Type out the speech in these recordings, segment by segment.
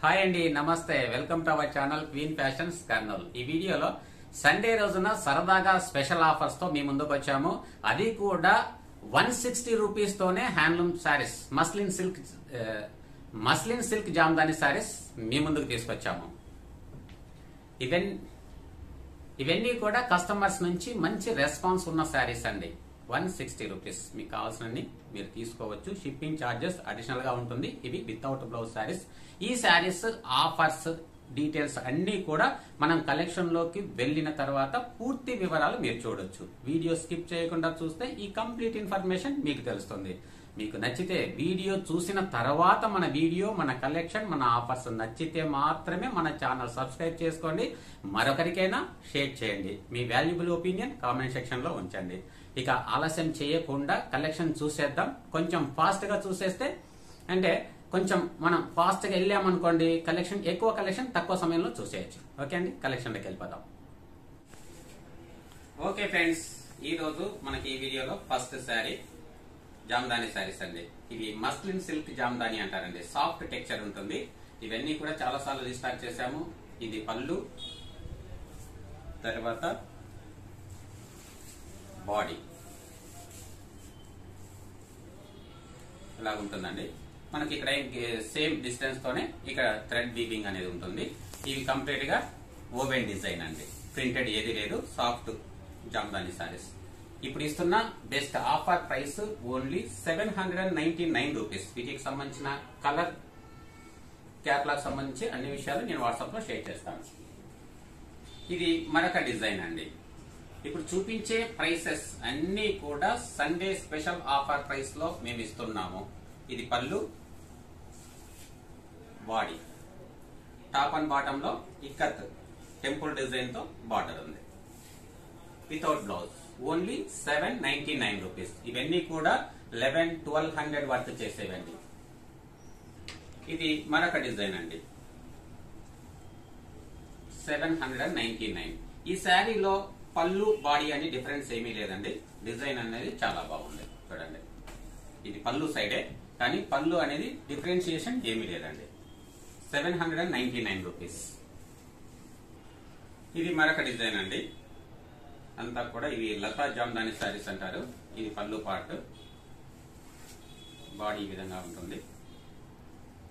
Hi అండి, నమస్తే. Welcome to our channel queen fashions Kurnool. ఈ వీడియోలో సండే రోజున సరదాగా స్పెషల్ ఆఫర్స్ తో మీ ముందుకు వచ్చాము. అది కూడా 160 రూపీస్ తోనే handloom saris, muslin silk jamdani saris మీ ముందుకు తీసుకొచ్చాము. ఇవన్నీ కూడా కస్టమర్స్ నుంచి మంచి రెస్పాన్స్ ఉన్న శారీస్ అండి. 160 రూపీస్ మీకు కావాల్సినన్ని మీరు తీసుకోవచ్చు. షిప్పింగ్ ఛార్జెస్ అడిషనల్ గా ఉంటుంది. ఇవి వితౌట్ బ్లౌజ్ శారీస్. ఈ శారీస్ ఆఫర్స్ డీటెయిల్స్ అన్ని కూడా మనం కలెక్షన్ లోకి వెళ్ళిన తర్వాత పూర్తి వివరాలు మీరు చూడొచ్చు. వీడియో స్కిప్ చేయకుండా చూస్తే ఈ కంప్లీట్ ఇన్ఫర్మేషన్ మీకు తెలుస్తుంది. మీకు నచ్చితే వీడియో చూసిన తర్వాత మన వీడియో, మన కలెక్షన్, మన ఆఫర్స్ నచ్చితే మాత్రమే మన ఛానల్ సబ్స్క్రైబ్ చేసుకోండి. మరొకరికైనా షేర్ చేయండి. మీ వాల్యుబుల్ ఒపీనియన్ కామెంట్ సెక్షన్ లో ఉంచండి. ఇక ఆలస్యం చేయకుండా కలెక్షన్ చూసేద్దాం. కొంచెం ఫాస్ట్ గా చూసేస్తే అంటే కొంచెం మనం ఫాస్ట్ గా వెళ్ళామనుకోండి, ఎక్కువ కలెక్షన్ తక్కువ సమయంలో చూసేయచ్చు. ఓకే అండి, కలెక్షన్ లోకి వెళ్ళిపోదాం. ఓకే ఫ్రెండ్స్, ఈ రోజు మనకి ఈ వీడియోలో ఫస్ట్ శారీ జామ్దాని శారీస్ అండి. ఇవి మస్లిన్ సిల్క్ జామ్దాని అంటారండి. సాఫ్ట్ టెక్స్చర్ ఉంటుంది. ఇవన్నీ కూడా చాలా సార్లు రీస్టాక్ చేశాము. ఇది పళ్ళు, తర్వాత బాడీ ఇలా ఉంటుందండి. మనకి ఇక్కడ సేమ్ డిస్టెన్స్ తోనే ఇక్కడ థ్రెడ్ వీవింగ్ అనేది ఉంటుంది. ఇవి కంప్లీట్ గా ఓవెన్ డిజైన్ అండి. ప్రింటెడ్ ఏది లేదు. సాఫ్ట్ జామ్దాని సారీస్. ఇప్పుడు ఇస్తున్న best offer price only 799 rupees. వీటికి సంబంధించిన కలర్, క్యాట్లాగ్ సంబంధించి అన్ని విషయాలు నేను వాట్సాప్ లో షేర్ చేస్తాను. ఇది మరొక డిజైన్ అండి. ఇప్పుడు చూపించే ప్రైసెస్ అన్ని కూడా సండే స్పెషల్ ఆఫర్ ప్రైస్ లో మేము ఇస్తున్నాము. ఇది పళ్ళు, బాడీ, టాప్ అండ్ బాటమ్ లో ఇక్కత్ టెంపుల్ డిజైన్ తో బార్డర్ ఉంది. Without blouse only 799 rupees. ఇవన్నీ కూడా 1100-1200 వర్త్ చేసేవండి. ఇది మరొక డిజైన్ అండి. 799. ఈ శారీలో పళ్ళు, బాడీ అని డిఫరెన్స్ ఏమీ లేదండి. డిజైన్ అనేది చాలా బాగుంది. చూడండి, ఇది పళ్ళు సైడే, కానీ పళ్ళు అనేది డిఫరెన్షియేషన్ ఏమీ లేదండి. 799 రూపీస్. ఇది మరొక డిజైన్ అండి. అంతా కూడా ఇవి లతా జామ్దాని శారీస్ అంటారు. ఇది పళ్ళు పార్ట్, బాడీ ఈ విధంగా ఉంటుంది.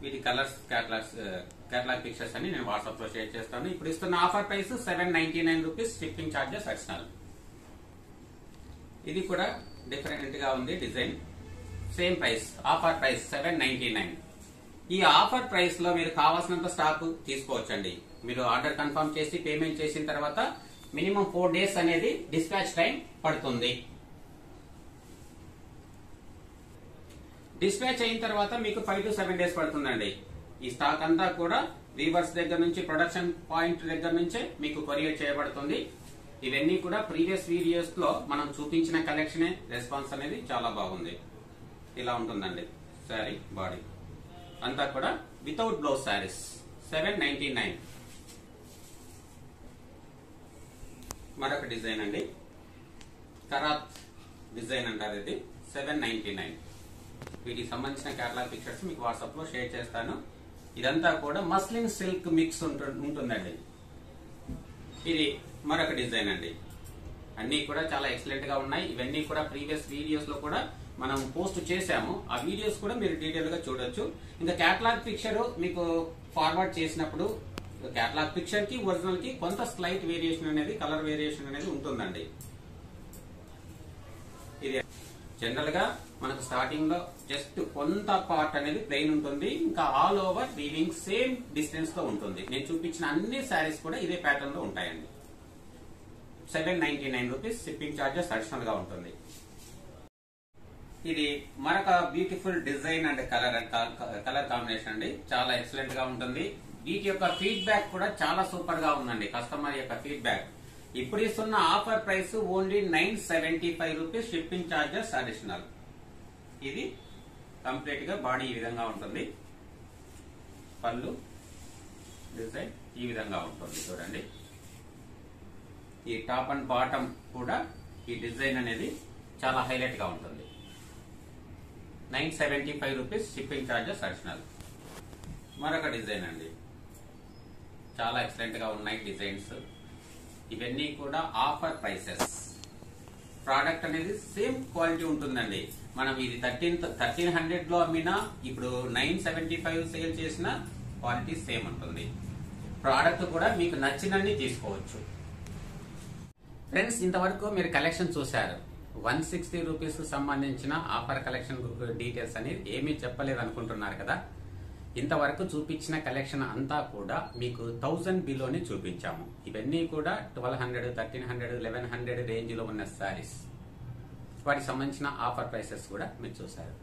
వీటి కలర్స్, కేటలాగ్ పిక్చర్స్ అని నేను వాట్సాప్ లో షేర్ చేస్తాను. ఇప్పుడు ఇస్తున్న offer price 799 rupees. Shipping charges additional. ఇది కూడా డిఫరెంట్ గా ఉంది design. Same price, offer price 799. ఈ ఆఫర్ ప్రైస్ లో మీరు కావాల్సినంత స్టాక్ తీసుకోవచ్చండి. మీరు ఆర్డర్ కన్ఫర్మ్ చేసి పేమెంట్ చేసిన తర్వాత మినిమం 4 డేస్ అనేది డిస్పాచ్ టైం పడుతుంది. డిస్పాచ్ అయిన తర్వాత మీకు 5 to 7 డేస్ పడుతుందండి. ఈ స్టాక్ అంతా కూడా వీవర్స్ దగ్గర నుంచి, ప్రొడక్షన్ పాయింట్ దగ్గర నుంచే మీకు కొరియర్ చేయబడుతుంది. ఇవన్నీ కూడా ప్రీవియస్ వీడియోస్ లో మనం చూపించిన కలెక్షనే. రెస్పాన్స్ అనేది చాలా బాగుంది. ఇలా ఉంటుందండి శారీ, బాడీ అంతా కూడా వితౌట్ బ్లౌజ్ శారీస్. 799. మరొక డిజైన్ అండి. కరాత్ డిజైన్ అంటారు. ఇది 799. వీటికి సంబంధించిన కేటలాగ్ పిక్చర్స్ మీకు వాట్సాప్ లో షేర్ చేస్తాను. ఇదంతా కూడా మస్లిన్ సిల్క్ మిక్స్ ఉంటుందండి. ఇది మరొక డిజైన్ అండి. అన్ని కూడా చాలా ఎక్సలెంట్ గా ఉన్నాయి. ఇవన్నీ కూడా ప్రీవియస్ వీడియోస్ లో కూడా మనం పోస్ట్ చేశాము. ఆ వీడియోస్ కూడా మీరు డీటెయిల్ గా చూడొచ్చు. ఇంకా కేటలాగ్ పిక్చర్ మీకు ఫార్వర్డ్ చేసినప్పుడు కేటలాగ్ పిక్చర్ కి ఒరిజినల్ కి కొంత స్లైట్ వేరియేషన్ అనేది, కలర్ వేరియేషన్ అనేది ఉంటుందండి. ఇది జనరల్ గా మనకు స్టార్టింగ్ లో జస్ట్ కొంత పార్ట్ అనేది ప్లెయిన్ ఉంటుంది. ఇంకా all over weaving same distance తో ఉంటుంది. నేను చూపించిన అన్ని శారీస్ కూడా ఇదే ప్యాటర్న్ లో ఉంటాయండి. 799 రూపీస్. షిప్పింగ్ ఛార్జెస్ అడిషనల్ గా ఉంటుంది. ఇది మరొక beautiful design and colour combination అండి. చాలా ఎక్సలెంట్ గా ఉంటుంది. వీటి యొక్క ఫీడ్బ్యాక్ కూడా చాలా సూపర్ గా ఉందండి. కస్టమర్ యొక్క ఫీడ్బ్యాక్. ఇప్పుడు ఇస్తున్న offer price only 975 rupees. Shipping charges additional. ఇది కంప్లీట్ గా బాడీ ఈ విధంగా ఉంటుంది. పళ్ళు డిజైన్ ఈ విధంగా ఉంటుంది. చూడండి, ఈ టాప్ అండ్ బాటమ్ కూడా ఈ డిజైన్ అనేది చాలా హైలైట్ గా ఉంటుంది. 975 రూపీస్. Shipping charges additional. మరొక డిజైన్ అండి, చాలా ఎక్సలెంట్ గా ఉన్నాయి డిజైన్స్. ఇవన్నీ కూడా ఆఫర్ ప్రైసెస్. ప్రోడక్ట్ అనేది సేమ్ క్వాలిటీ ఉంటుందండి. మనం ఇది 1300 లో అమ్మినా ఇప్పుడు 975 సేల్ చేసిన క్వాలిటీ సేమ్ ఉంటుంది. ప్రోడక్ట్ కూడా మీకు నచ్చినన్ని తీసుకోవచ్చు. ఫ్రెండ్స్, ఇంతవరకు మీరు కలెక్షన్ చూశారు. 160 రూపీస్ సంబంధించిన ఆఫర్ కలెక్షన్ డీటెయిల్స్ అనేది ఏమీ చెప్పలేదు అనుకుంటున్నారు కదా. ఇంతవరకు చూపించిన కలెక్షన్ అంతా కూడా మీకు 1000 బిలోని చూపించాము. ఇవన్నీ కూడా 1200, 1300, 1100 రేంజ్ లో ఉన్న శారీస్. వాటికి సంబంధించిన ఆఫర్ ప్రైసెస్ కూడా మీరు చూసారు.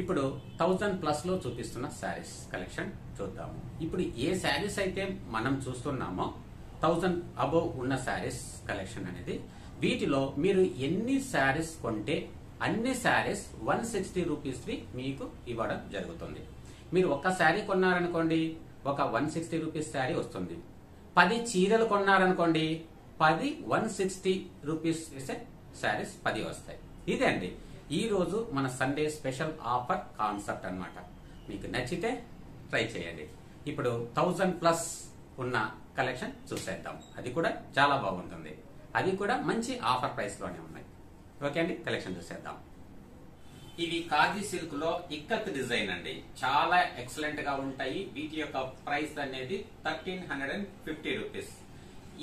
ఇప్పుడు 1000+ లో చూపిస్తున్న శారీస్ కలెక్షన్ చూద్దాము. ఇప్పుడు ఏ శారీస్ అయితే మనం చూస్తున్నామో 1000 అబోవ్ ఉన్న శారీస్ కలెక్షన్ అనేది, వీటిలో మీరు ఎన్ని శారీస్ కొంటే అన్ని శారీస్ 160 రూపీస్ మీకు ఇవ్వడం జరుగుతుంది. మీరు ఒక్క శారీ కొన్నారనుకోండి, ఒక 160 రూపీస్ శారీ వస్తుంది. 10 చీరలు కొన్నారనుకోండి, 10 160 రూపీస్ వేసే శారీస్ 10 వస్తాయి. ఇదే అండి ఈ రోజు మన సండే స్పెషల్ ఆఫర్ కాన్సెప్ట్ అన్నమాట. మీకు నచ్చితే ట్రై చేయండి. ఇప్పుడు 1000+ ఉన్న కలెక్షన్ చూసేద్దాం. అది కూడా చాలా బాగుంటుంది. అది కూడా మంచి ఆఫర్ ప్రైస్ లోనే ఉన్నాయి. ఓకే అండి, కలెక్షన్ చూసేద్దాం. ఇవి ఖాదీ సిల్క్ లో ఇక్కత్ డిజైన్ అండి, చాలా ఎక్సలెంట్ గా ఉంటాయి. వీటి యొక్క ప్రైస్ అనేది 1350 రూపీస్.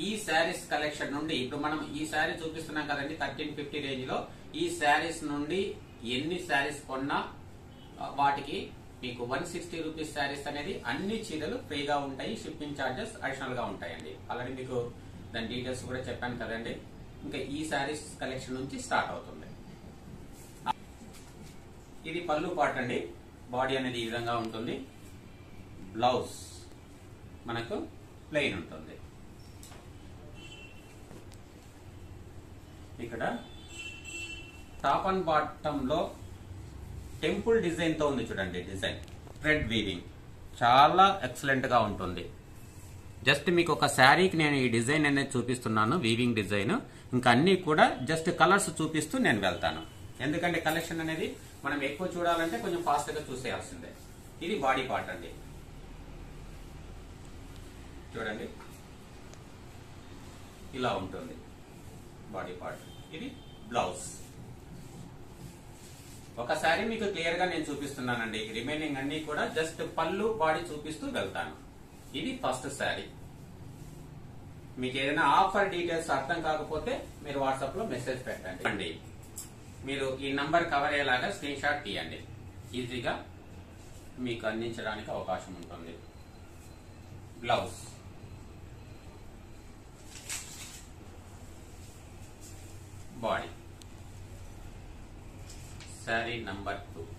ఈ శారీస్ కలెక్షన్ నుండి ఇప్పుడు మనం ఈ శారీ చూపిస్తున్నాం కదండి 1350 రేంజ్ లో. ఈ శారీస్ నుండి ఎన్ని శారీస్ కొన్నా వాటికి మీకు 160 రూపీస్ శారీస్ అనేది అన్ని చీరలు ఫ్రీగా ఉంటాయి. షిప్పింగ్ ఛార్జెస్ అడిషనల్ గా ఉంటాయండి. ఆల్రెడీ మీకు దాని డీటెయిల్స్ కూడా చెప్పాను కదండి. ఇంకా ఈ శారీస్ కలెక్షన్ నుంచి స్టార్ట్ అవుతుంది. ఇది పళ్ళు పార్ట్ అండి. బాడీ అనేది ఈ విధంగా ఉంటుంది. బ్లౌజ్ మనకు ప్లెయిన్ ఉంటుంది. ఇక్కడ టాప్ అండ్ బాటమ్ లో టెంపుల్ డిజైన్ తో ఉంది చూడండి. డిజైన్ థ్రెడ్ వీవింగ్ చాలా ఎక్సలెంట్ గా ఉంటుంది. జస్ట్ మీకు ఒక శారీకి నేను ఈ డిజైన్ అనేది చూపిస్తున్నాను, వీవింగ్ డిజైన్. ఇంకా అన్ని కూడా జస్ట్ కలర్స్ చూపిస్తూ నేను వెళ్తాను. ఎందుకంటే కలెక్షన్ అనేది మనం ఎక్కువ చూడాలంటే కొంచెం ఫాస్ట్ గా చూసేయాల్సిందే. ఇది బాడీ పార్ట్ అండి. చూడండి ఇలా ఉంటుంది బాడీ పార్ట్. ఇది బ్లౌజ్. ఒకసారి మీకు క్లియర్ గా నేను చూపిస్తున్నానండి. రిమైనింగ్ అన్ని కూడా జస్ట్ పళ్ళు బాడీ చూపిస్తూ వెళ్తాను. ఇది ఫస్ట్ శారీ. మీకు ఏదైనా ఆఫర్ డీటెయిల్స్ అర్థం కాకపోతే మీరు వాట్సాప్ లో మెసేజ్ పెట్టండి. మీరు ఈ నంబర్ కవర్ అయ్యేలాగా స్క్రీన్ షాట్ తీయండి. ఈజీగా మీకు అందించడానికి అవకాశం ఉంటుంది. Blouse, body, sari number 2.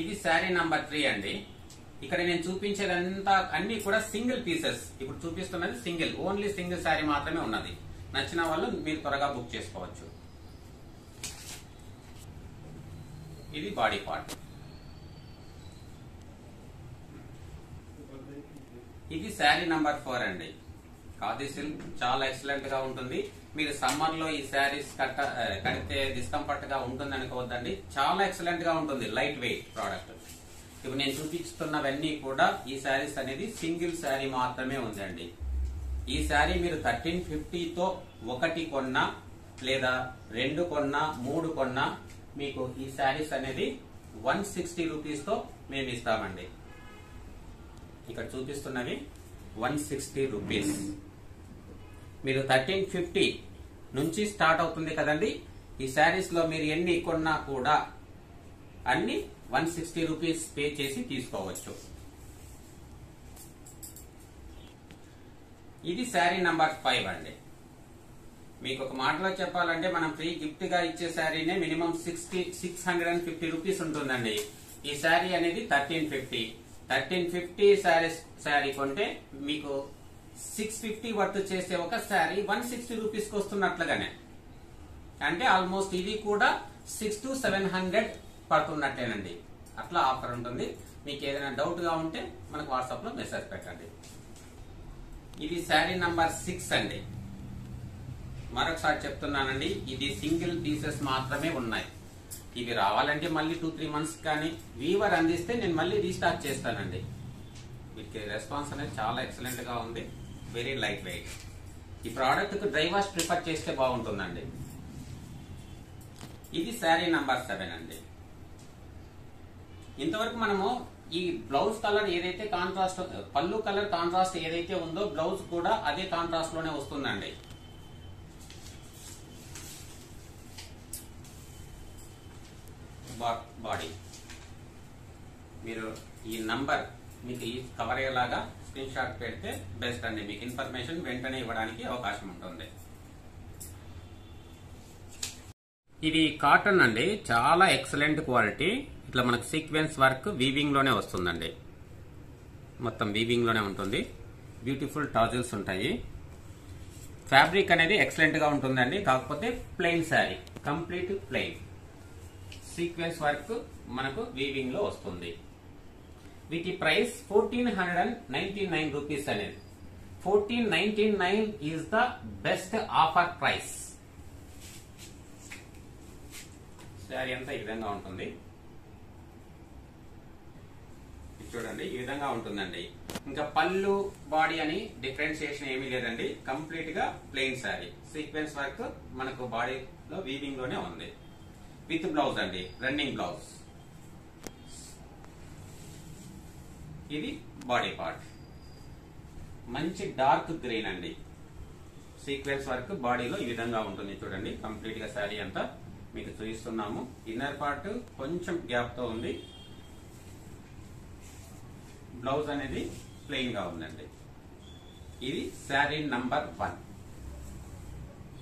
ఇది శారీ నంబర్ 3 అండి. ఇక్కడ నేను చూపించేదంతా అన్ని కూడా సింగిల్ పీసెస్. ఇప్పుడు చూపిస్తున్నది సింగిల్, ఓన్లీ సింగిల్ శారీ మాత్రమే ఉన్నది. నచ్చిన వాళ్ళు మీరు త్వరగా బుక్ చేసుకోవచ్చు. ఇది బాడీ పార్ట్. ఇది శారీ నంబర్ 4 అండి. ఖాదీ సిల్క్ చాలా ఎక్సలెంట్ గా ఉంటుంది. మీరు సమ్మర్ లో ఈ శారీస్ కడితే డిస్కంఫర్ట్ గా ఉంటుంది అనుకోవద్దండి. చాలా ఎక్సలెంట్ గా ఉంటుంది. Light weight product. ఇప్పుడు నేను చూపిస్తున్నవన్నీ కూడా ఈ శారీస్ అనేది సింగిల్ శారీ మాత్రమే ఉందండి. ఈ శారీ మీరు 1350తో 1 కొన్నా లేదా 2 కొన్నా 3 కొన్నా మీకు ఈ శారీస్ అనేది 160 రూపీస్ తో మేము ఇస్తామండి. ఇక్కడ చూపిస్తున్నవి 160 రూపీస్. మీరు 1350 నుంచి స్టార్ట్ అవుతుంది కదండి. ఈ శారీస్ లో మీరు ఎన్ని కొన్నా కూడా అన్ని 160 రూపీస్ పే చేసి తీసుకోవచ్చు. ఇది శారీ నంబర్ 5 అండి. మీకు ఒక మాటలో చెప్పాలంటే మనం ఫ్రీ గిఫ్ట్ గా ఇచ్చే శారీనే మినిమం 650 రూపీస్ ఉంటుందండి. ఈ శారీ అనేది 1350 శారీ కొంటే మీకు 650 వర్త్ చేసే ఒక శారీ 160 రూపీస్ కి వస్తున్నట్లుగానే. అంటే ఆల్మోస్ట్ ఇది కూడా 600 to 700 పడుతున్నట్టేనండి. అట్లా ఆఫర్ ఉంటుంది. మీకు ఏదైనా డౌట్ గా ఉంటే మనకు వాట్సాప్ లో మెసేజ్ పెట్టండి. ఇది శారీ నంబర్ 6 అండి. మరొకసారి చెప్తున్నానండి, ఇది సింగిల్ పీసెస్ మాత్రమే ఉన్నాయి. ఇవి రావాలంటే మళ్ళీ 2-3 మంత్స్ కానీ వీవర్ అందిస్తే నేను మళ్ళీ రీస్టాక్ చేస్తానండి. వీటికి రెస్పాన్స్ అనేది చాలా ఎక్సలెంట్ గా ఉంది. Very light weight. ఈ ప్రోడక్ట్ కు డ్రై వాష్ ప్రిఫర్ చేస్తే బాగుంటుందండి. ఇది శారీ నంబర్ 7 అండి. ఇంతవరకు మనము ఈ బ్లౌజ్ కలర్ ఏదైతే కాంట్రాస్ట్, పళ్ళు కలర్ కాంట్రాస్ట్ ఏదైతే ఉందో బ్లౌజ్ కూడా అదే కాంట్రాస్ట్ లోనే వస్తుందండి. బాడీ మీరు ఈ నంబర్ మీకు ఈ కవర్ అయ్యేలాగా స్క్రీన్ షాట్ పెడితే బెస్ట్ అండి. మీకు ఇన్ఫర్మేషన్ వెంటనే ఇవ్వడానికి అవకాశం ఉంటుంది. ఇది కాటన్ అండి, చాలా ఎక్సలెంట్ క్వాలిటీ. ఇట్లా మనకు సీక్వెన్స్ వర్క్ వీవింగ్ లోనే వస్తుందండి. మొత్తం వీవింగ్ లోనే ఉంటుంది. బ్యూటిఫుల్ టాజిల్స్ ఉంటాయి. ఫ్యాబ్రిక్ అనేది ఎక్సలెంట్ గా ఉంటుందండి. కాకపోతే plain sari, complete plain. Sequence work మనకు వీవింగ్ లో వస్తుంది. వీటి ప్రైస్ 1499 రూపీస్ అనేది. 1499 is the best offer price. Sari అంతా ఈ విధంగా ఉంటుంది. చూడండి, ఈ విధంగా ఉంటుందండి. ఇంకా పళ్ళు బాడీ అని డిఫరెన్షియేషన్ ఏమీ లేదండి. కంప్లీట్ గా ప్లెయిన్ శారీ. సీక్వెన్స్ వర్క్ మనకు బాడీలో వీవింగ్ లోనే ఉంది. విత్ బ్లౌజ్ అండి, రన్నింగ్ బ్లౌజ్. ఇది బాడీ పార్ట్. మంచి డార్క్ గ్రీన్ అండి. సీక్వెన్స్ వర్క్ బాడీలో ఈ విధంగా ఉంటుంది. చూడండి, కంప్లీట్ గా శారీ అంతా మీకు చూపిస్తున్నాము. ఇన్నర్ పార్ట్ కొంచెం గ్యాప్ తో ఉంది. బ్లౌజ్ అనేది ప్లెయిన్ గా ఉందండి. ఇది శారీ నంబర్ 1.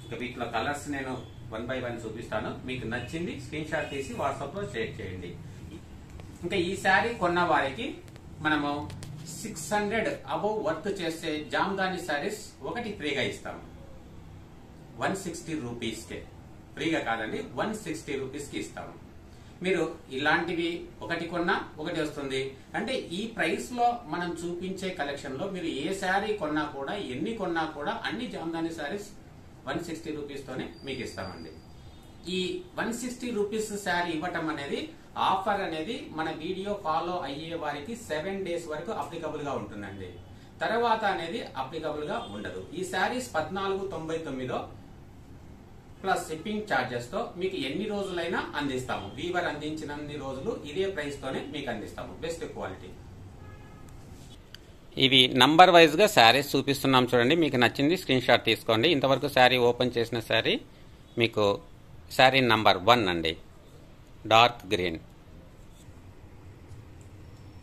ఇక వీటిలో కలర్స్ నేను 1 by 1 చూపిస్తాను. మీకు నచ్చింది స్క్రీన్ షాట్ తీసి వాట్సాప్ లో షేర్ చేయండి. ఇంకా ఈ శారీ కొన్న వారికి మనము 600 అబౌవ్ వర్క్ చేసే జామ్దాని శారీస్ ఒకటి ఫ్రీగా ఇస్తాము. 160 రూపీస్ కే. ఫ్రీగా కాదండి, 160 రూపీస్ కి ఇస్తాము. మీరు ఇలాంటివి ఒకటి కొన్నా ఒకటి వస్తుంది. అంటే ఈ ప్రైస్ లో మనం చూపించే కలెక్షన్ లో మీరు ఏ శారీ కొన్నా కూడా, ఎన్ని కొన్నా కూడా అన్ని జామ్దాని శారీస్ 160 రూపీస్ తోనే మీకు ఇస్తామండి. ఈ 160 రూపీస్ శారీ ఇవ్వటం అనేది, ఆఫర్ అనేది మన వీడియో ఫాలో అయ్యే వారికి 7 days వరకు అప్లికబుల్ గా ఉంటుందండి. తర్వాత అనేది అప్లికబుల్ గా ఉండదు. ఈ శారీస్ 1499 ప్లస్ షిప్పింగ్ ఛార్జెస్ తో మీకు ఎన్ని రోజులైనా అందిస్తాము. వీవర్ అందించినన్ని రోజులు ఇదే ప్రైస్ తోనే మీకు అందిస్తాము. Best quality. ఇవి నంబర్ వైజ్ గా శారీస్ చూపిస్తున్నాం. చూడండి, మీకు నచ్చింది స్క్రీన్ షాట్ తీసుకోండి. ఇంతవరకు శారీ ఓపెన్ చేసిన శారీ మీకు శారీ నంబర్ 1 అండి, డార్క్ గ్రీన్.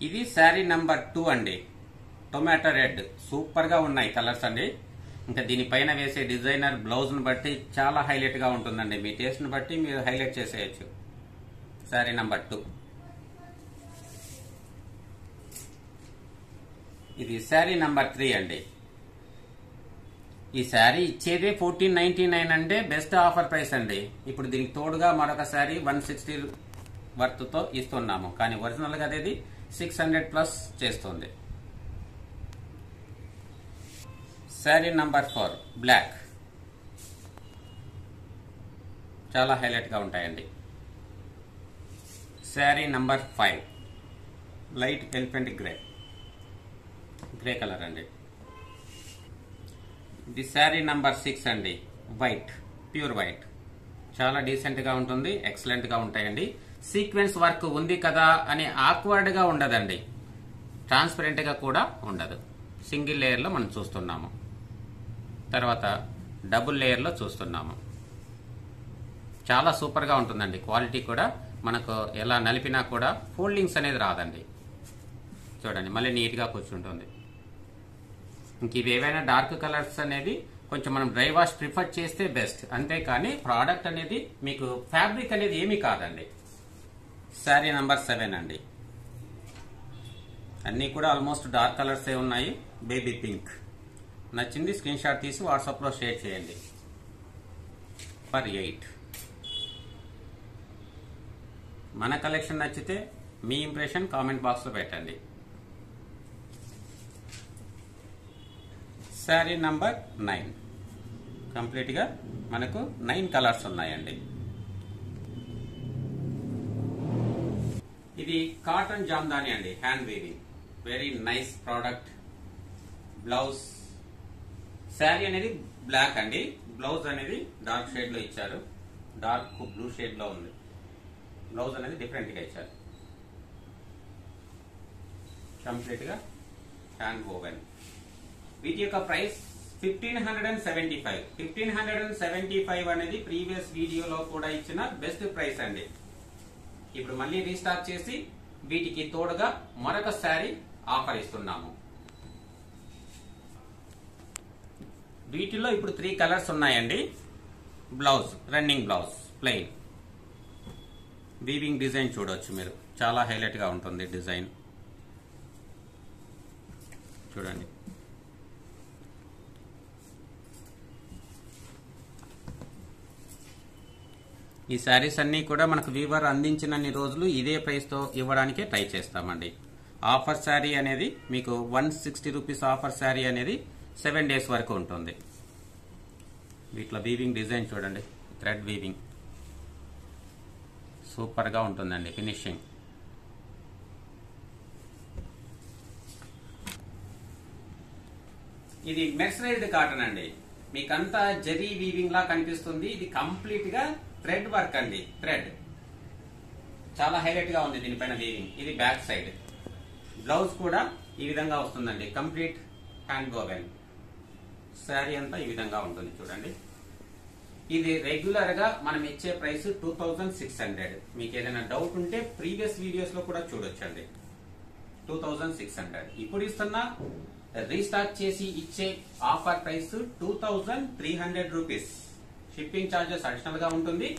ఇది శారీ నంబర్ 2 అండి, టొమాటో రెడ్. సూపర్ గా ఉన్నాయి కలర్స్ అండి. ఇంకా దీనిపైన వేసే డిజైనర్ బ్లౌజ్ ను బట్టి చాలా హైలైట్ గా ఉంటుందండి. మీ టేస్ట్ ను బట్టి మీరు హైలైట్ చేసేయచ్చు. శారీ నంబర్ 2. ఇది శారీ నంబర్ 3 అండి. ఈ శారీ ఇచ్చేదే 1499 అంటే బెస్ట్ ఆఫర్ ప్రైస్ అండి. ఇప్పుడు దీనికి తోడుగా మరొక శారీ 160 వర్త్ తో ఇస్తున్నాము. కానీ ఒరిజినల్ గా అది 600 ప్లస్ చేస్తుంది. Sari number 4 black. చాలా హైలైట్ గా ఉంటాయండి. Sari number 5 light elephant grey colour అండి. ఇది శారీ నంబర్ 6 అండి, వైట్, ప్యూర్ వైట్. చాలా డీసెంట్ గా ఉంటుంది, ఎక్సలెంట్ గా ఉంటాయండి. సీక్వెన్స్ వర్క్ ఉంది కదా అని ఆక్వర్డ్ గా ఉండదండి, ట్రాన్స్పరెంట్ గా కూడా ఉండదు. సింగిల్ లేయర్ లో మనం చూస్తున్నాము, తర్వాత డబుల్ లేయర్ లో చూస్తున్నాము. చాలా సూపర్ గా ఉంటుందండి. క్వాలిటీ కూడా మనకు ఎలా నలిపినా కూడా ఫోల్డింగ్స్ అనేది రాదండి. చూడండి, మళ్ళీ నీట్ గా కూర్చుంటుంది. ఇంక ఇవి ఏవైనా డార్క్ కలర్స్ అనేది కొంచెం మనం డ్రై వాష్ ప్రిఫర్ చేస్తే బెస్ట్. అంతేకాని ప్రోడక్ట్ అనేది మీకు ఫ్యాబ్రిక్ అనేది ఏమీ కాదండి. శారీ నంబర్ 7 అండి. అన్నీ కూడా ఆల్మోస్ట్ డార్క్ కలర్స్ ఏ ఉన్నాయి. Baby pink. నచ్చింది స్క్రీన్ షాట్ తీసి వాట్సాప్ లో షేర్ చేయండి. ఫర్ 8. మన కలెక్షన్ నచ్చితే మీ ఇంప్రెషన్ కామెంట్ బాక్స్ లో పెట్టండి. శారీ నంబర్ 9. కంప్లీట్ గా మనకు 9 కలర్స్ ఉన్నాయండి. ఇది కాటన్ జామ్దాని అండి, hand weaving, very nice product. Blouse sari అనేది బ్లాక్ అండి, బ్లౌజ్ అనేది డార్క్ షేడ్ లో ఇచ్చారు, డార్క్ బ్లూ షేడ్ లో ఉంది. బ్లౌజ్ అనేది డిఫరెంట్ గా ఇచ్చారు. కంప్లీట్ గా హ్యాండ్ వోవెన్. వీటి యొక్క ప్రైస్ 1575. 1575 అనేది ప్రీవియస్ వీడియోలో కూడా ఇచ్చిన బెస్ట్ ప్రైస్ అండి. ఇప్పుడు మళ్ళీ రీస్టాక్ చేసి వీటికి తోడుగా మరొక శారీ ఆఫర్ ఇస్తున్నాము. వీటిలో ఇప్పుడు 3 కలర్స్ ఉన్నాయండి. Blouse running blouse plain, weaving design చూడొచ్చు మీరు, చాలా హైలైట్ గా ఉంటుంది డిజైన్ చూడండి. ఈ శారీస్ అన్ని కూడా మనకు వీవర్ అందించినన్ని రోజులు ఇదే ప్రైస్ తో ఇవ్వడానికే ట్రై చేస్తామండి. ఆఫర్ శారీ అనేది మీకు 160 రూపీస్ ఆఫర్ శారీ అనేది 7 డేస్ వరకు ఉంటుంది. వీటిలో వీవింగ్ డిజైన్ చూడండి, థ్రెడ్ వీవింగ్ సూపర్ గా ఉంటుందండి ఫినిషింగ్. ఇది మెర్సరైజ్డ్ కాటన్ అండి, మీకంతా జరీ వీవింగ్ లా కనిపిస్తుంది. ఇది కంప్లీట్ గా థ్రెడ్ వర్క్ అండి, థ్రెడ్ చాలా హైలైట్ గా ఉంది దీనిపైన వీవింగ్. ఇది బ్యాక్ సైడ్. బ్లౌజ్ కూడా ఈ విధంగా వస్తుందండి, కంప్లీట్ హ్యాండ్ వోవెన్. శారీ అంతా ఈ విధంగా ఉంటుంది చూడండి. ఇది రెగ్యులర్ గా మనం ఇచ్చే ప్రైస్ 2600. మీకు ఏదైనా డౌట్ ఉంటే ప్రీవియస్ వీడియోస్ లో కూడా చూడొచ్చండి. 2600. ఇప్పుడు ఇస్తున్న రీస్టాక్ చేసి ఇచ్చే offer price 2300 rupees. Shipping charges additional గా ఉంటుంది.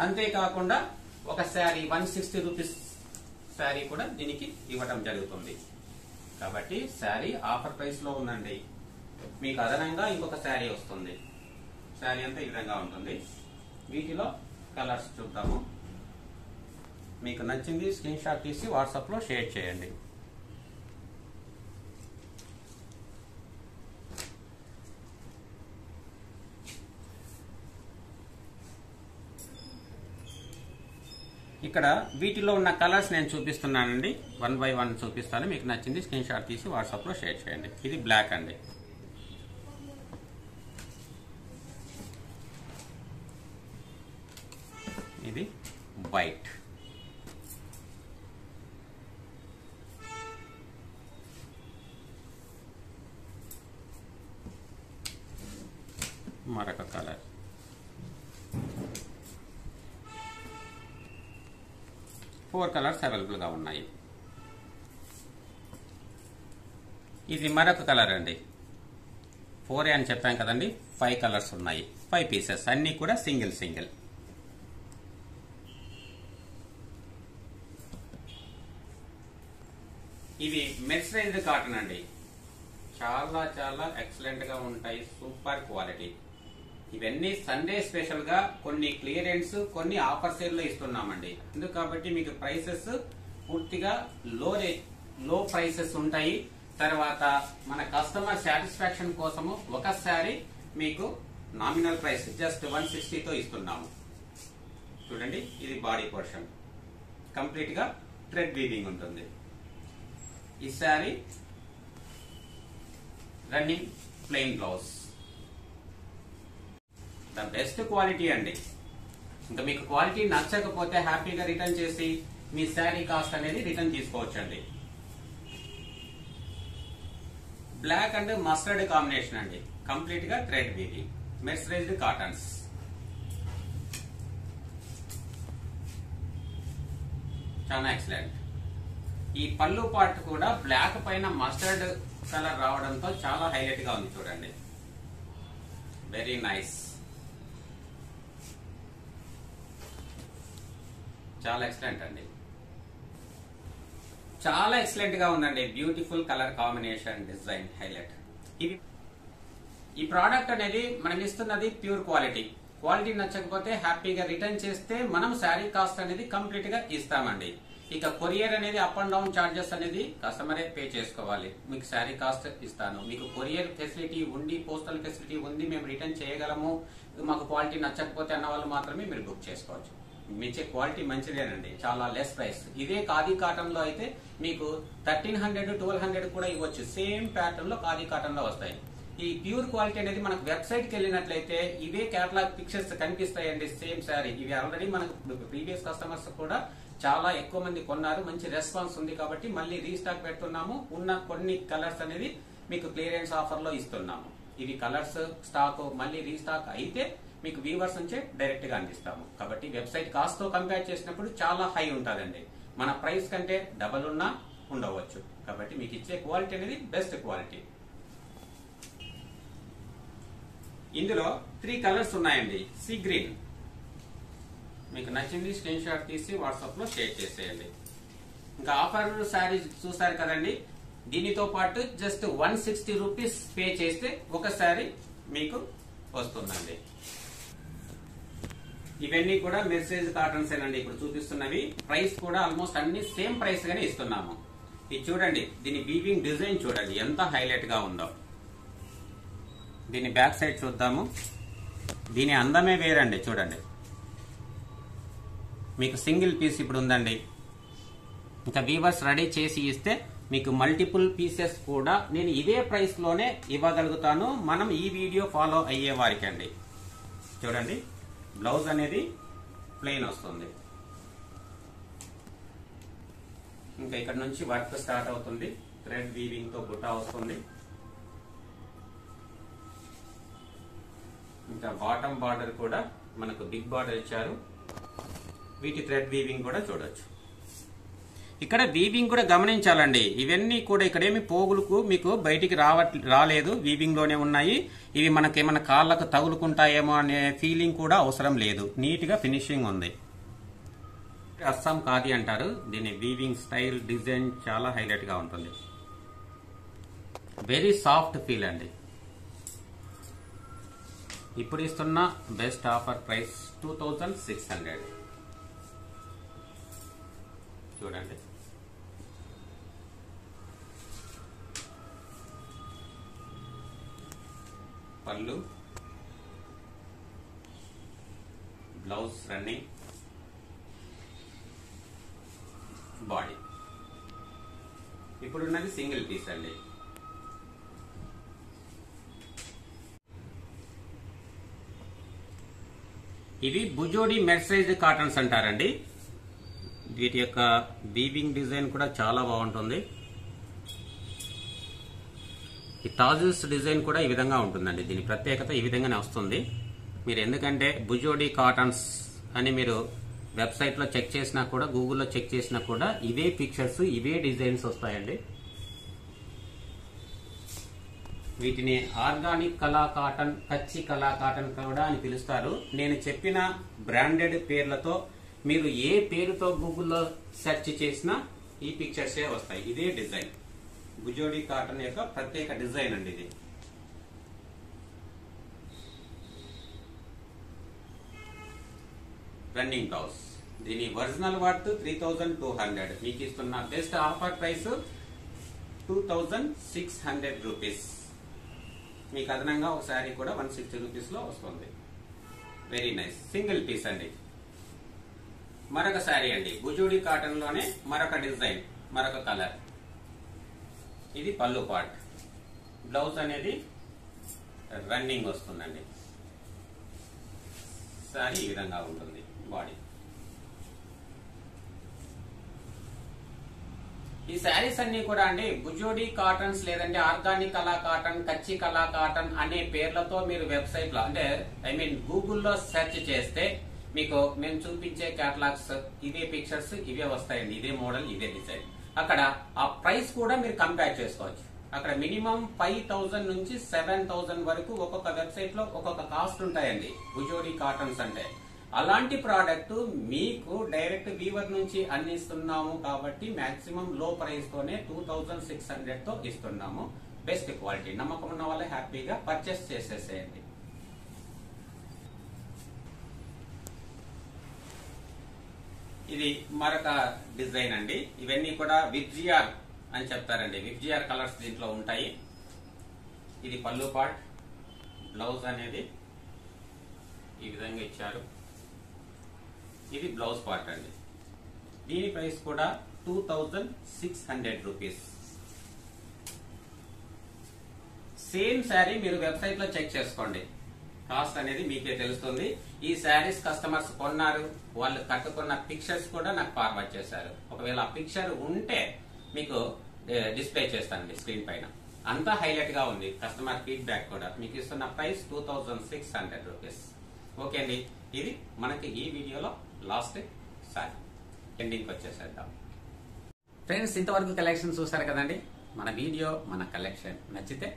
అంతేకాకుండా ఒక శారీ 160 రూపీస్ శారీ కూడా దీనికి ఇవ్వడం జరుగుతుంది. కాబట్టి శారీ ఆఫర్ ప్రైస్ లో ఉందండి. మీకు అదనంగా ఇంకొక శారీ వస్తుంది. శారీ అంతా ఈ విధంగా ఉంటుంది. వీటిలో కలర్స్ చూద్దాము. మీకు నచ్చింది స్క్రీన్ షాట్ తీసి వాట్సాప్ లో షేర్ చేయండి. ఇక్కడ వీటిలో ఉన్న కలర్స్ నేను చూపిస్తున్నానండి, 1 by 1 చూపిస్తాను. మీకు నచ్చింది స్క్రీన్ షాట్ తీసి వాట్సాప్ లో షేర్ చేయండి. ఇది బ్లాక్ అండి, ఇది వైట్, మరొక కలర్, ఫోర్ కలర్స్ అవైలబుల్ గా ఉన్నాయి. ఇది మరొక కలర్ అండి, 4 అని చెప్పాం కదండి, 5 కలర్స్ ఉన్నాయి, 5 పీసెస్, అన్ని కూడా సింగిల్ సింగిల్. ఇవి మెర్సరైజ్డ్ కాటన్ అండి, చాలా చాలా ఎక్సలెంట్ గా ఉంటాయి, సూపర్ క్వాలిటీ. ఇవన్నీ సండే స్పెషల్ గా కొన్ని క్లియరెన్స్, కొన్ని ఆఫర్ సేల్ లో ఇస్తున్నామండి. ఎందుకు కాబట్టి మీకు ప్రైసెస్ పూర్తిగా లో ప్రైసెస్ ఉంటాయి. తర్వాత మన కస్టమర్ సాటిస్ఫాక్షన్ కోసము ఒకసారి మీకు నామినల్ ప్రైస్ జస్ట్ 160 తో ఇస్తున్నాము. చూడండి, ఇది బాడీ పోర్షన్, కంప్లీట్ గా థ్రెడ్ వీవింగ్ ఉంటుంది. ఈ sari running plain blouse, the best quality అండి. ఇంకా మీకు క్వాలిటీ నచ్చకపోతే హ్యాపీగా రిటర్న్ చేసి మీ శారీ కాస్ట్ అనేది రిటర్న్ తీసుకోవచ్చండి. బ్లాక్ అండ్ మస్టర్డ్ కాంబినేషన్ అండి, కంప్లీట్ గా థ్రెడ్ వీవింగ్, మెర్సరైజ్డ్ కాటన్స్. చాలా ఎక్సలెంట్. ఈ పళ్ళు పార్ట్ కూడా బ్లాక్ పైన మస్టర్డ్ కలర్ రావడంతో చాలా హైలైట్ గా ఉంది చూడండి, వెరీ నైస్, చాలా ఎక్సలెంట్ అండి, చాలా ఎక్సలెంట్ గా ఉందండి. Beautiful colour combination, design highlight. ఈ ప్రోడక్ట్ అనేది మనం ఇస్తున్నది ప్యూర్ క్వాలిటీ. క్వాలిటీ నచ్చకపోతే హ్యాపీగా రిటర్న్ చేస్తే మనం శారీ కాస్ట్ అనేది కంప్లీట్ గా ఇస్తామండి. ఇక కొరియర్ అనేది అప్ అండ్ డౌన్ చార్జెస్ అనేది కస్టమరే పే చేసుకోవాలి. మీకు శారీ కాస్ట్ ఇస్తాను. మీకు కొరియర్ ఫెసిలిటీ ఉండి, పోస్టల్ ఫెసిలిటీ ఉంది, మేము రిటర్న్ చేయగలము, మాకు క్వాలిటీ నచ్చకపోతే అన్న వాళ్ళు మాత్రమే మీరు బుక్ చేసుకోవచ్చు. మించే క్వాలిటీ మంచిదేనండి, చాలా లెస్ ప్రైస్. ఇదే ఖాదీ కాటన్ లో అయితే మీకు 1300 1200 కూడా ఇవ్వచ్చు. సేమ్ ప్యాటర్న్ లో ఖాదీ కాటన్ లో వస్తాయి. ఈ ప్యూర్ క్వాలిటీ అనేది మనకు వెబ్సైట్ కి వెళ్ళినట్లయితే ఇవే కేటలాగ్ పిక్చర్స్ కనిపిస్తాయండి. సేమ్ శారీ ఇవి ఆల్రెడీ మనకు ప్రీవియస్ కస్టమర్స్ కూడా చాలా ఎక్కువ మంది కొన్నారు, మంచి రెస్పాన్స్ ఉంది. కాబట్టి మళ్ళీ రీస్టాక్ పెడుతున్నాము. ఉన్న కొన్ని కలర్స్ అనేది మీకు క్లియరెన్స్ ఆఫర్ లో ఇస్తున్నాము. ఇవి కలర్స్ స్టాక్ మళ్ళీ రీస్టాక్ అయితే మీకు వీవర్స్ నుంచే డైరెక్ట్ గా అందిస్తాము. కాబట్టి వెబ్సైట్ కాస్ట్ తో కంపేర్ చేసినప్పుడు చాలా హై ఉంటుందండి. మన ప్రైస్ కంటే డబల్ ఉన్నా ఉండవచ్చు. కాబట్టి మీకు ఇచ్చే క్వాలిటీ అనేది బెస్ట్ క్వాలిటీ. ఇందులో 3 కలర్స్ ఉన్నాయండి. సీ గ్రీన్ మీకు నచ్చింది స్క్రీన్ షాట్ తీసి వాట్సాప్ లో షేర్ చేసేయండి. ఇంకా ఆఫర్ శారీ చూసారు కదండి. దీనితో పాటు జస్ట్ 160 రూపీస్ పే చేస్తే ఒక శారీ మీకు వస్తుందండి. ఇవన్నీ కూడా మెర్సైజ్ కాటన్స్ ఏనండి ఇప్పుడు చూపిస్తున్నవి. ప్రైస్ కూడా ఆల్మోస్ట్ అన్ని సేమ్ ప్రైస్ గానే ఇస్తున్నాము. ఇది చూడండి, దీని వీవింగ్ డిజైన్ చూడండి ఎంత హైలైట్ గా ఉందో. దీని బ్యాక్ సైడ్ చూద్దాము. దీని అందమే వేరండి. చూడండి, మీకు సింగిల్ పీస్ ఇప్పుడు ఉందండి. ఇంకా వీవర్స్ రెడీ చేసి ఇస్తే మీకు మల్టిపుల్ పీసెస్ కూడా నేను ఇదే ప్రైస్ లోనే ఇవ్వగలుగుతాను, మనం ఈ వీడియో ఫాలో అయ్యే వారికి అండి. చూడండి, బ్లౌజ్ అనేది ప్లెయిన్ వస్తుంది. ఇంకా ఇక్కడ నుంచి వర్క్ స్టార్ట్ అవుతుంది. థ్రెడ్ వీవింగ్ తో బుటా వస్తుంది. ఇంకా బాటమ్ బార్డర్ కూడా మనకు బిగ్ బార్డర్ ఇచ్చారు. వీటి థ్రెడ్ వీవింగ్ కూడా చూడొచ్చు. ఇక్కడ వీవింగ్ కూడా గమనించాలండి. ఇవన్నీ కూడా ఇక్కడేమి పోగులకు మీకు బయటికి రాలేదు, వీవింగ్ లోనే ఉన్నాయి. ఇవి మనకేమన్నా కాళ్ళకు తగులుకుంటాయేమో అనే ఫీలింగ్ కూడా అవసరం లేదు. నీట్ గా ఫినిషింగ్ ఉంది. అస్సాం ఖాదీ అంటారు దీని. వీవింగ్ స్టైల్ డిజైన్ చాలా హైలైట్ గా ఉంటుంది. వెరీ సాఫ్ట్ ఫీల్ అండి. ఇప్పుడు ఇస్తున్న బెస్ట్ ఆఫర్ ప్రైస్ 2600. చూడండి, పళ్ళు, బ్లౌజ్ రన్నింగ్, బాడీ. ఇప్పుడున్నది సింగిల్ పీస్ అండి. ఇవి బుజోడి మెర్సైజ్ కాటన్స్ అంటారండి. వీటి యొక్క వీవింగ్ డిజైన్ కూడా చాలా బాగుంటుంది. ఈ టాజిల్స్ డిజైన్ కూడా ఈ విధంగా ఉంటుందండి. దీని ప్రత్యేకత ఈ విధంగానే వస్తుంది. మీరు ఎందుకంటే బుజోడి కాటన్స్ అని మీరు వెబ్సైట్ లో చెక్ చేసినా కూడా, గూగుల్లో చెక్ చేసినా కూడా ఇవే పిక్చర్స్ ఇవే డిజైన్స్ వస్తాయండి. వీటిని ఆర్గానిక్ కళా కాటన్, కచ్చి కళా కాటన్ కూడా అని పిలుస్తారు. నేను చెప్పిన బ్రాండెడ్ పేర్లతో మీరు ఏ పేరుతో గూగుల్లో సెర్చ్ చేసినా ఈ పిక్చర్సే వస్తాయి. ఇదే డిజైన్ బుజోడి కాటన్ యొక్క ప్రత్యేక డిజైన్ అండి ఇది. Running blouse. దీని ఒరిజినల్ వర్త్ 3200. మీకు ఇస్తున్న బెస్ట్ ఆఫర్ ప్రైస్ 2600 రూపీస్. మీకు అదనంగా ఒక శారీ కూడా 160 రూపీస్ లో వస్తుంది. వెరీ నైస్ సింగిల్ పీస్ అండి. మరొక శారీ అండి, బుజోడి కాటన్ లోనే మరొక డిజైన్, మరొక కలర్. ఇది పళ్ళు పార్ట్. బ్లౌజ్ అనేది రన్నింగ్ వస్తుందండి. శారీ ఈ విధంగా ఉంటుంది. బాడీ. ఈ శారీస్ అన్ని కూడా అండి బుజోడి కాటన్స్ లేదంటే ఆర్గానిక్ కళా కాటన్, కచ్చి కళా కాటన్ అనే పేర్లతో మీరు వెబ్సైట్ లో అంటే గూగుల్లో సెర్చ్ చేస్తే మీకు మేము చూపించే కేటలాగ్స్ ఇవే పిక్చర్స్ ఇవే వస్తాయండి. ఇదే మోడల్, ఇదే డిజైన్. అక్కడ ఆ ప్రైస్ కూడా మీరు కంపేర్ చేసుకోవచ్చు. అక్కడ మినిమం 5000 నుంచి 7000 వరకు ఒక్కొక్క వెబ్సైట్ లో ఒక్కొక్క కాస్ట్ ఉంటాయండి బుజోడి కాటన్స్ అంటే. అలాంటి ప్రోడక్ట్ మీకు డైరెక్ట్ వీవర్ నుంచి అందిస్తున్నాము కాబట్టి మాక్సిమం లో ప్రైస్ తోనే 2600 తో ఇస్తున్నాము. Best quality. నమ్మకం ఉన్న వాళ్ళే హ్యాపీగా పర్చేస్ చేసేసేయండి. ఇది మరొక డిజైన్ అండి. ఇవన్నీ కూడా విబ్జిఆర్ అని చెప్తారండి. విబ్జిఆర్ కలర్స్ దీంట్లో ఉంటాయి. ఇది పళ్ళు పార్ట్. బ్లౌజ్ అనేది ఈ విధంగా ఇచ్చారు. ఇది బ్లౌజ్ పార్ట్ అండి. దీని ప్రైస్ కూడా 2600 రూపీస్. సేమ్ శారీ మీరు వెబ్సైట్ లో చెక్ చేసుకోండి, కాస్ట్ అనేది మీకే తెలుస్తుంది. ఈ శారీస్ కస్టమర్స్ కొన్నారు, వాళ్ళు కట్టుకున్న పిక్చర్స్ కూడా నాకు ఫార్వర్డ్ చేశారు. ఒకవేళ ఆ పిక్చర్ ఉంటే మీకు డిస్ప్లే చేస్తానండి స్క్రీన్ పైన. అంతా హైలైట్ గా ఉంది. కస్టమర్ ఫీడ్బ్యాక్ కూడా. మీకు ఇస్తున్న ప్రైస్ 2600 రూపీస్. ఓకే అండి, ఇది మనకి ఈ వీడియోలో లాస్ట్ సారీ. ఎండింగ్ వచ్చేసేద్దాం. ఫ్రెండ్స్, ఇంతవరకు కలెక్షన్ చూసారు కదండి. మన వీడియో, మన కలెక్షన్ నచ్చితే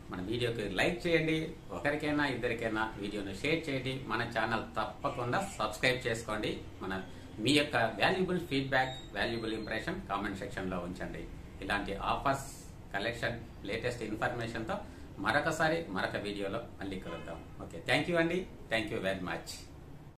మన వీడియోకి లైక్ చేయండి. ఒకరికైనా ఇద్దరికైనా వీడియోను షేర్ చేయండి. మన ఛానల్ తప్పకుండా సబ్స్క్రైబ్ చేసుకోండి. మీ యొక్క valuable feedback, valuable impression comment section లో ఉంచండి. ఇలాంటి ఆఫర్స్, కలెక్షన్, లేటెస్ట్ ఇన్ఫర్మేషన్ తో మరొక వీడియోలో మళ్ళీ కలుద్దాం. ఓకే, థ్యాంక్ యూ అండి. Thank you very much.